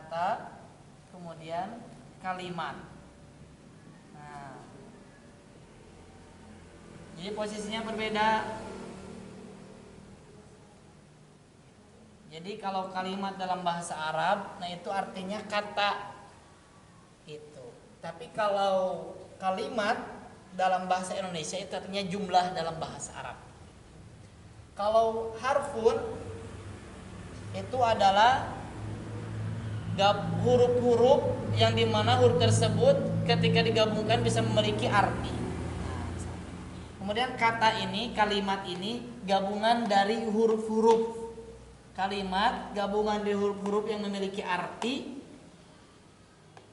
kata, kemudian kalimat. Nah, jadi posisinya berbeda. Jadi kalau kalimat dalam bahasa Arab, nah itu artinya kata itu. Tapi kalau kalimat dalam bahasa Indonesia itu artinya jumlah dalam bahasa Arab. Kalau harfun itu adalah huruf-huruf yang dimana huruf tersebut ketika digabungkan bisa memiliki arti. Kemudian kata ini, kalimat ini gabungan dari huruf-huruf. Kalimat gabungan dari huruf-huruf yang memiliki arti.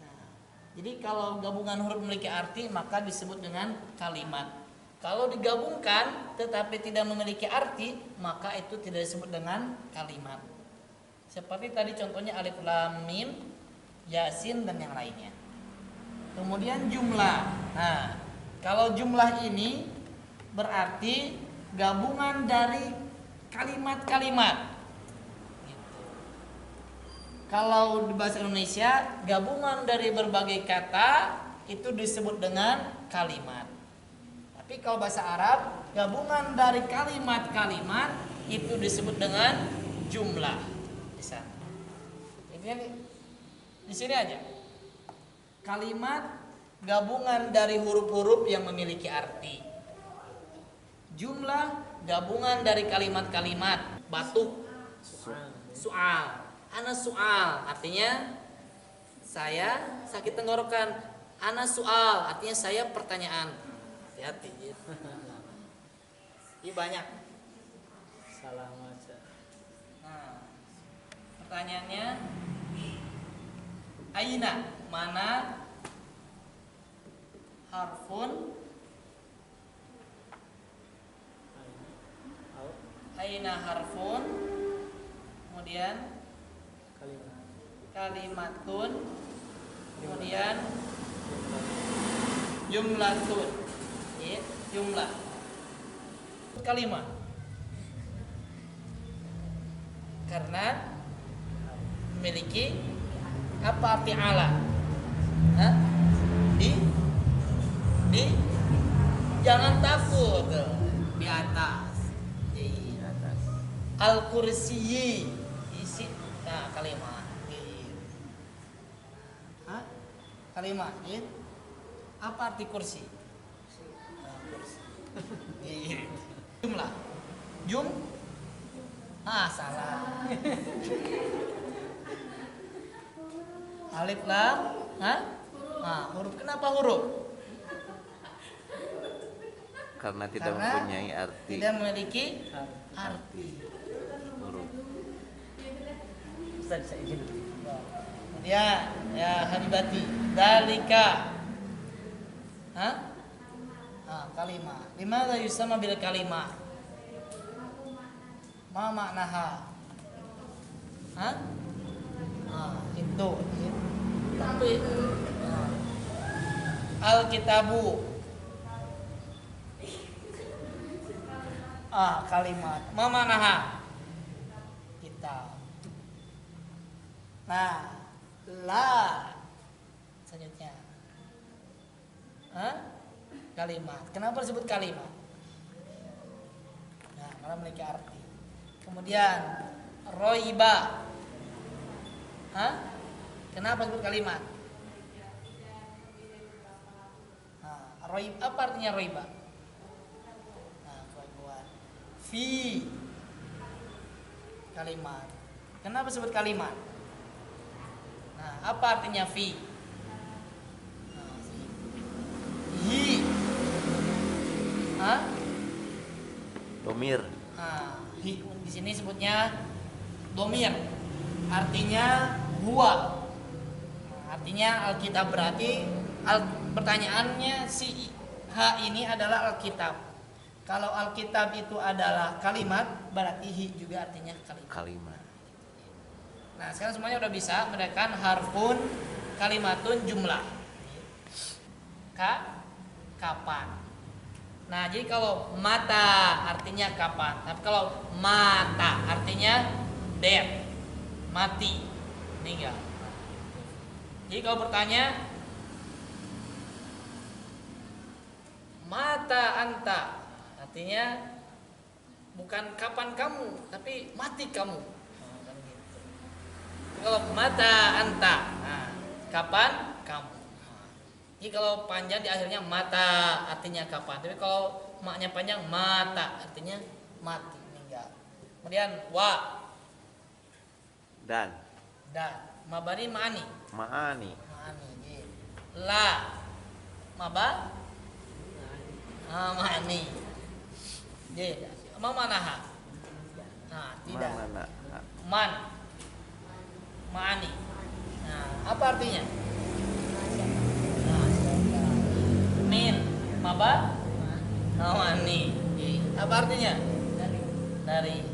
Nah, jadi kalau gabungan huruf memiliki arti maka disebut dengan kalimat. Kalau digabungkan tetapi tidak memiliki arti maka itu tidak disebut dengan kalimat. Seperti tadi contohnya alif lam mim, yasin dan yang lainnya. Kemudian jumlah. Nah, kalau jumlah ini berarti gabungan dari kalimat-kalimat. Kalau di bahasa Indonesia gabungan dari berbagai kata itu disebut dengan kalimat. Tapi kalau bahasa Arab gabungan dari kalimat-kalimat itu disebut dengan jumlah. Bisa. Ini di sini aja. Kalimat gabungan dari huruf-huruf yang memiliki arti. Jumlah gabungan dari kalimat-kalimat. Batuk, soal. Ana soal artinya saya sakit tenggorokan. Ana soal artinya saya pertanyaan. Hati-hati. Ini banyak. Salah baca. Nah, pertanyaannya, aina mana harfun? Aina harfun. Kemudian kalimatun, kemudian jumlatun, ya, jumlah kalimat. Karena memiliki apa arti ala? Hah? Di jangan takut di atas. Di atas. Al-kursiyyi isi kalimat. Kalimat, ya? Apa arti kursi? Jumlah. Salah. Alif lam, huruf. Kenapa huruf? Karena tidak mempunyai arti. Tidak memiliki arti. Huruf. Ustaz, saya izin. Ya habibati, dalika. Kalimat. Limadza yusamma bil kalimah? Ma maknaha? Itu. Tapi Alkitabu. Kalimat. Ma maknaha? Kitab. Nah, la selanjutnya kalimat. Kenapa disebut kalimat? Nah, karena memiliki arti. Kemudian roiba. Kenapa disebut kalimat? Roib, apa artinya roiba? Keraguan. Fi kalimat. Kenapa disebut kalimat? Apa artinya fi? Hi. Domir. Hi di sini sebutnya domir. Artinya huwa. Artinya Alkitab berarti pertanyaannya si ha ini adalah Alkitab. Kalau Alkitab itu adalah kalimat, berarti hi juga artinya kalimat. Nah, sekarang semuanya udah bisa membedakan harfun, kalimatun, jumlah. Kapan. Nah, jadi kalau mata artinya kapan. Tapi kalau mata artinya death, mati, meninggal. Jadi kalau bertanya mata anta, artinya bukan kapan kamu, tapi mati kamu. Kan gitu. Kalau mata anta, nah, kapan kamu. Jadi kalau panjang di akhirnya mata artinya kapan. Tapi kalau maknya panjang mata artinya mati, meninggal. Kemudian wa Dan mabani ma'ani. ma'ani. Ma'ani. Gitu. La maba ma'ani. Gitu. Ma manaha. Nah, tidak. Mana? Man ma'ani. Nah, apa artinya? Min maba ma'ani. Apa artinya? Dari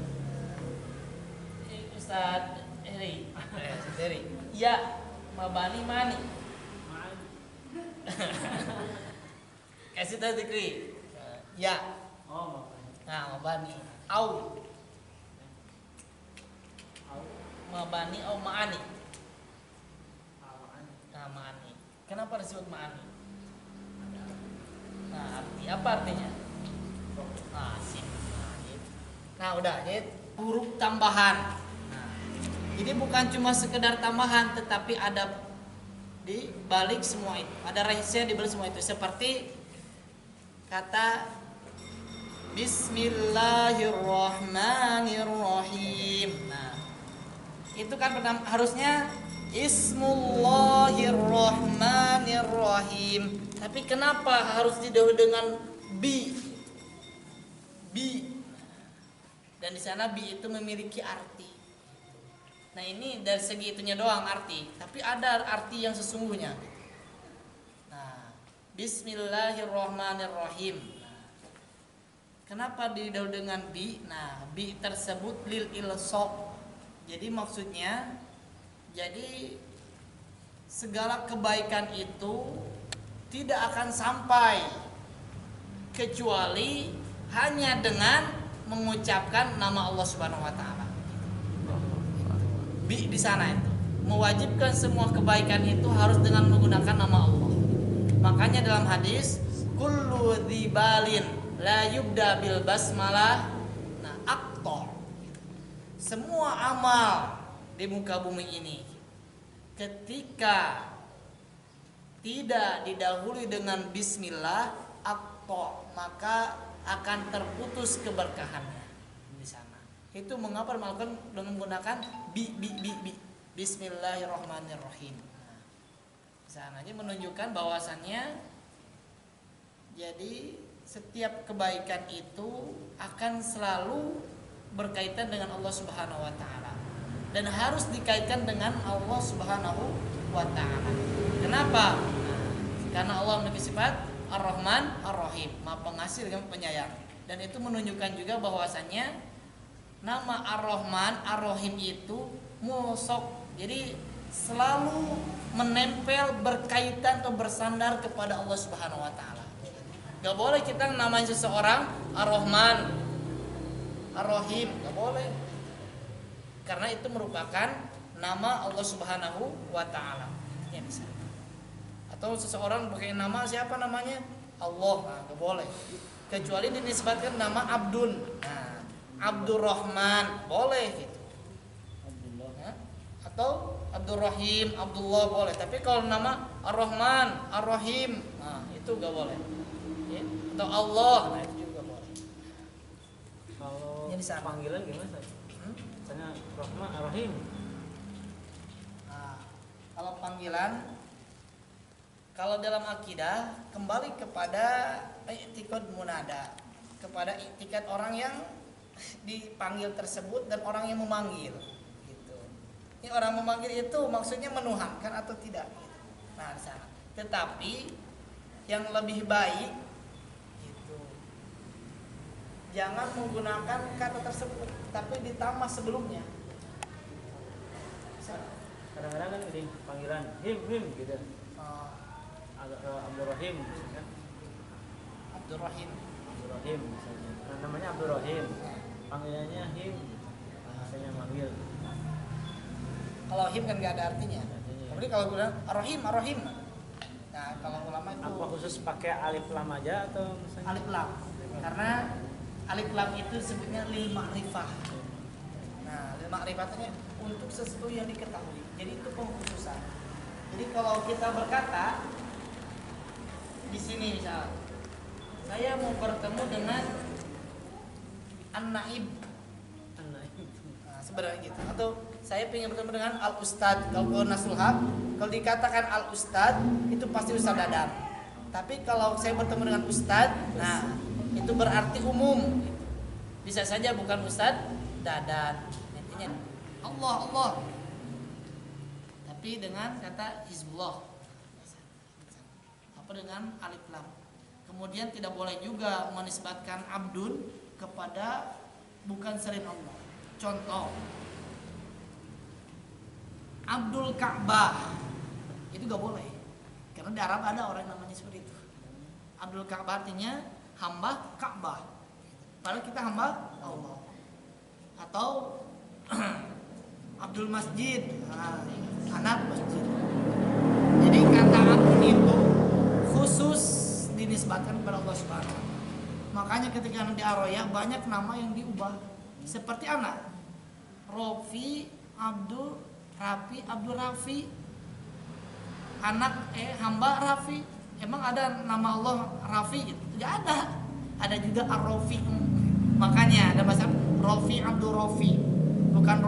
Ustaz Heri. Ya mabani mani. Kasih tahu dikri. Ya. Nah, mabani. Au. Mabani au ma'ani. Nah, ma'ani. Kenapa disebut ma'ani? Nah, apa artinya? Nah, sip. Nah, udah, jadi huruf tambahan. Nah, jadi bukan cuma sekedar tambahan, tetapi ada di balik semua itu. Ada rahasia di balik semua itu. Seperti kata Bismillahirrahmanirrahim. Nah, itu kan harusnya Bismillahirrahmanirrahim. Tapi kenapa harus didahului dengan bi? Bi. Dan di sana bi itu memiliki arti. Nah, ini dari segi itunya doang arti, tapi ada arti yang sesungguhnya. Nah, Bismillahirrahmanirrahim. Nah, kenapa didahului dengan bi? Nah, bi tersebut lil ilso. Jadi maksudnya, jadi segala kebaikan itu tidak akan sampai kecuali hanya dengan mengucapkan nama Allah Subhanahu wa taala. Bi di sana itu mewajibkan semua kebaikan itu harus dengan menggunakan nama Allah. Makanya dalam hadis kullu dzibalin la yubda bil basmalah nah aktor. Semua amal di muka bumi ini ketika tidak didahului dengan bismillah aktor, maka akan terputus keberkahannya di sana. Itu mengapa melakukan dengan menggunakan bi. Bismillahirrahmanirrahim. Nah, di sana aja menunjukkan bahwasannya jadi setiap kebaikan itu akan selalu berkaitan dengan Allah Subhanahu wa taala dan harus dikaitkan dengan Allah Subhanahu wa taala. Kenapa? Nah, karena Allah memiliki sifat Ar-Rahman, Ar-Rahim, Maha Pengasih dan Penyayang. Dan itu menunjukkan juga bahwasannya nama Ar-Rahman, Ar-Rahim itu musok. Jadi selalu menempel, berkaitan atau bersandar kepada Allah Subhanahu wa taala. Gak boleh kita namain seseorang Ar-Rahman, Ar-Rahim, gak boleh. Karena itu merupakan nama Allah Subhanahu wa taala. Ya bisa. Atau seseorang pakai nama siapa namanya? Allah, nah, gak boleh. Kecuali dinisbatkan nama Abdun. Nah, Abdurrahman boleh gitu. Abdullah. Atau Abdurrahim, Abdullah boleh. Tapi kalau nama Ar-Rahman, Ar-Rahim, nah itu gak boleh. Ya. Atau Allah, nah itu juga boleh. Kalau Jadi sama. panggilan gimana? Misalnya Rahman, Ar-Rahim. Nah, kalau panggilan, kalau dalam akidah kembali kepada i'tiqad munada, kepada i'tiqad orang yang dipanggil tersebut dan orang yang memanggil. Gitu. Ini orang memanggil itu maksudnya menuhankan atau tidak? Gitu. Nah, di sana. Tetapi yang lebih baik, gitu, jangan menggunakan kata tersebut, tapi ditambah sebelumnya. Kadang-kadang kan ini panggilan him gitu. Abdurrahim misalkan. Abdurrahim Misalnya. Nah, namanya Abdurrahim. Panggilannya him. Misalnya manggil. Kalau him kan nggak ada artinya. Artinya, Tapi Seperti kalau bilang Ar-Rahim, Ar-Rahim. Nah, kalau ulama itu Apa khusus pakai alif lam aja atau misalnya alif lam. Karena alif lam itu sebutnya lil ma'rifah. Nah, lil ma'rifah itu untuk sesuatu yang diketahui. Jadi itu pengkhususan. Jadi kalau kita berkata di sini misal, saya mau bertemu dengan An-Naib. Nah, sebenarnya gitu. Atau saya ingin bertemu dengan Al-Ustad. Kalau Nasul Haq, kalau dikatakan Al-Ustad itu pasti Ustad Dadan. Tapi kalau saya bertemu dengan Ustad, nah itu berarti umum. Bisa saja bukan Ustad Dadan. Intinya Allah, Allah. Tapi dengan kata Hizbullah. Apa dengan alif lam. Kemudian tidak boleh juga menisbatkan abdun kepada bukan selain Allah. Contoh Abdul Ka'bah itu gak boleh. Karena di Arab ada orang namanya seperti itu. Abdul Ka'bah artinya hamba Ka'bah. Padahal kita hamba Allah. Atau Abdul Masjid, anak masjid. Jadi kata abdun itu khusus dinisbatkan kepada Allah Subhanahu wa taala. Makanya ketika di Ar-Royah banyak nama yang diubah. Seperti anak Rofi, Abdul, Rafi, Abdul Rafi. Anak hamba Rafi. Emang ada nama Allah Rafi gitu? Gak ada. Ada juga Ar-Rofi. Makanya ada bahasa Rofi Abdul Rofi. Bukan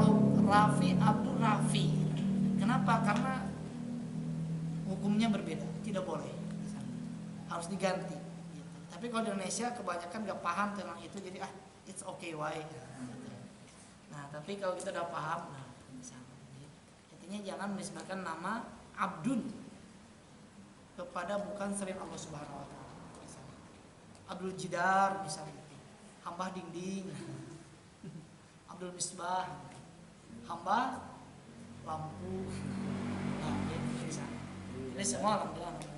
Rafi Abdul Rafi. Kenapa? Karena hukumnya berbeda. Tidak boleh. Harus diganti. Tapi kalau di Indonesia kebanyakan gak paham tentang itu, jadi it's okay why. Nah, tapi kalau kita udah paham, nah, intinya jangan menisbatkan nama Abdun kepada bukan selain Allah Subhanahu wa taala. Abdul Jidar misalnya, hamba dinding. Abdul Misbah, hamba lampu. Nah, ini bisa. Ini semua alhamdulillah.